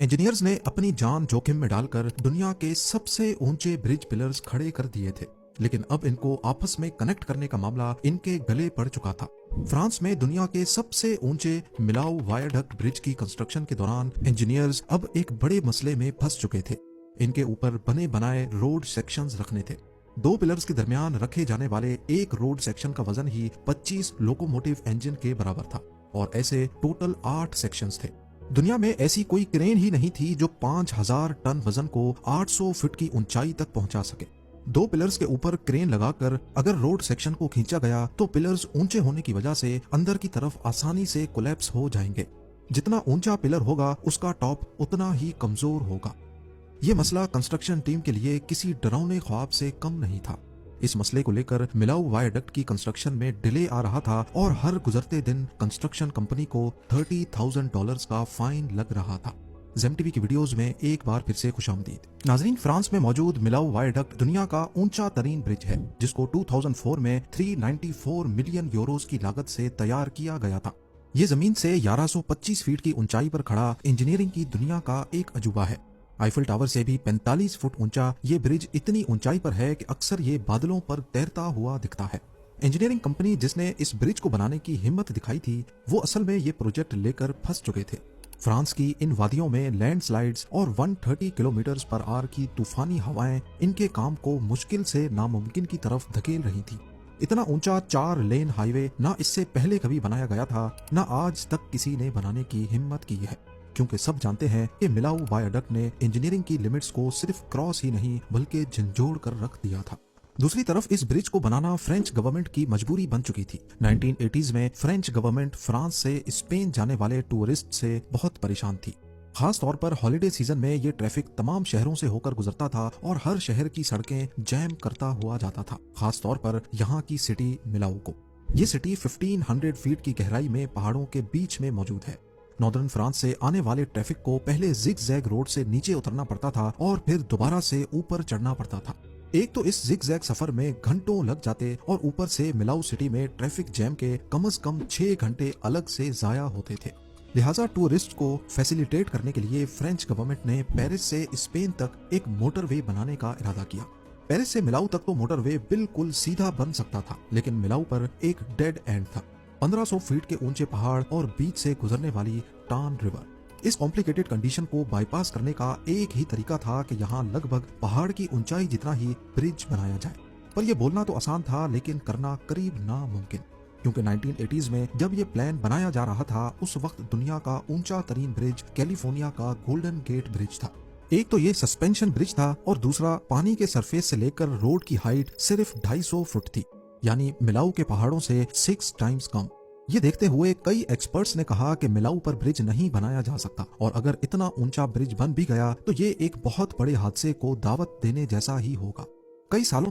Engineers ने अपनी जान जोखिम में डालकर दुनिया के सबसे ऊंचे ब्रिज पिलर्स खड़े कर दिए थे, लेकिन अब इनको आपस में कनेक्ट करने का मामला इनके गले पड़ चुका था। फ्रांस में दुनिया के सबसे ऊंचे मिलाऊ वायरडक्ट ब्रिज की कंस्ट्रक्शन के दौरान इंजीनियर्स अब एक बड़े मसले में फंस चुके थे। इनके ऊपर बने बनाए रोड सेक्शंस रखने थे। दो पिलर्स के दरमियान रखे जाने वाले एक रोड सेक्शन का वजन ही 25 लोकोमोटिव इंजन के बराबर था और ऐसे टोटल 8 सेक्शंस थे। दुनिया में ऐसी कोई क्रेन ही नहीं थी जो 5000 टन वजन को 800 फीट की ऊंचाई तक पहुंचा सके। दो पिलर्स के ऊपर क्रेन लगाकर अगर रोड सेक्शन को खींचा गया तो पिलर्स ऊंचे होने की वजह से अंदर की तरफ आसानी से कोलैप्स हो जाएंगे। जितना ऊंचा पिलर होगा उसका टॉप उतना ही कमजोर होगा। ये मसला कंस्ट्रक्शन टीम के लिए किसी डरावने ख्वाब से कम नहीं था। इस मसले को लेकर मिलाऊ वायरडक्ट की कंस्ट्रक्शन में डिले आ रहा था और हर गुजरते दिन कंस्ट्रक्शन कंपनी को $30,000 का फाइन लग रहा था। जेम टीवी की वीडियोस में एक बार फिर से खुशामदीद। नाजरीन, फ्रांस में मौजूद मिलाऊ वायरडक्ट दुनिया का ऊंचा तरीन ब्रिज है, जिसको 2004 में 394 मिलियन यूरोस की लागत से तैयार किया गया था। ये जमीन से 1125 फीट की ऊंचाई पर खड़ा इंजीनियरिंग की दुनिया का एक अजूबा है। आईफल टावर से भी 45 फुट ऊंचा ये ब्रिज इतनी ऊंचाई पर है कि अक्सर ये बादलों पर तैरता हुआ दिखता है। इंजीनियरिंग कंपनी जिसने इस ब्रिज को बनाने की हिम्मत दिखाई थी, वो असल में ये प्रोजेक्ट लेकर फंस चुके थे। फ्रांस की इन वादियों में लैंडस्लाइड्स और 130 किलोमीटर पर आवर की तूफानी हवाएं इनके काम को मुश्किल से नामुमकिन की तरफ धकेल रही थी। इतना ऊंचा 4 लेन हाईवे ना इससे पहले कभी बनाया गया था, ना आज तक किसी ने बनाने की हिम्मत की है, क्योंकि सब जानते हैं कि मिलाऊ वायरडक्ट ने इंजीनियरिंग की लिमिट्स को सिर्फ क्रॉस ही नहीं बल्कि झंझोड़ कर रख दिया था। दूसरी तरफ इस ब्रिज को बनाना फ्रेंच गवर्नमेंट की मजबूरी बन चुकी थी। 1980s में फ्रेंच गवर्नमेंट फ्रांस से स्पेन जाने वाले टूरिस्ट से बहुत परेशान थी। खास तौर पर हॉलिडे सीजन में ये ट्रैफिक तमाम शहरों से होकर गुजरता था और हर शहर की सड़कें जैम करता हुआ जाता था, खास तौर पर यहाँ की सिटी मिलाऊ को। ये सिटी 1500 फीट की गहराई में पहाड़ों के बीच में मौजूद है। नॉर्दर्न फ्रांस से आने वाले ट्रैफिक को पहले जिग-जैग रोड से नीचे उतरना पड़ता था और फिर दोबारा से ऊपर चढ़ना पड़ता था। एक तो इस जिग-जैग सफर में घंटों लग जाते और ऊपर से मिलाऊ सिटी में ट्रैफिक जैम के कम से कम 6 घंटे अलग से जाया होते थे। लिहाजा टूरिस्ट को फैसिलिटेट करने के लिए फ्रेंच गवर्नमेंट ने पेरिस से स्पेन तक एक मोटरवे बनाने का इरादा किया। पेरिस से मिलाऊ तक तो मोटरवे बिल्कुल सीधा बन सकता था, लेकिन मिलाऊ पर एक डेड एंड था। 1500 फीट के ऊंचे पहाड़ और बीच से गुजरने वाली टान रिवर। इस कॉम्प्लिकेटेड कंडीशन को बाईपास करने का एक ही तरीका था कि यहाँ लगभग पहाड़ की ऊंचाई जितना ही ब्रिज बनाया जाए। पर यह बोलना तो आसान था, लेकिन करना करीब नामुमकिन, क्योंकि 1980s में जब ये प्लान बनाया जा रहा था उस वक्त दुनिया का ऊंचा तरीन ब्रिज कैलिफोर्निया का गोल्डन गेट ब्रिज था। एक तो ये सस्पेंशन ब्रिज था और दूसरा पानी के सरफेस से लेकर रोड की हाइट सिर्फ 250 फुट थी, यानी मिलाऊ के पहाड़ों से 6 टाइम्स कम। ये देखते हुए कई एक्सपर्ट्स ने कहा कि मिलाऊ पर ब्रिज नहीं बनाया जा सकता, और अगर इतना ऊंचा ब्रिज बन भी गया तो ये एक बहुत बड़े हादसे को दावत देने जैसा ही होगा। कई सालों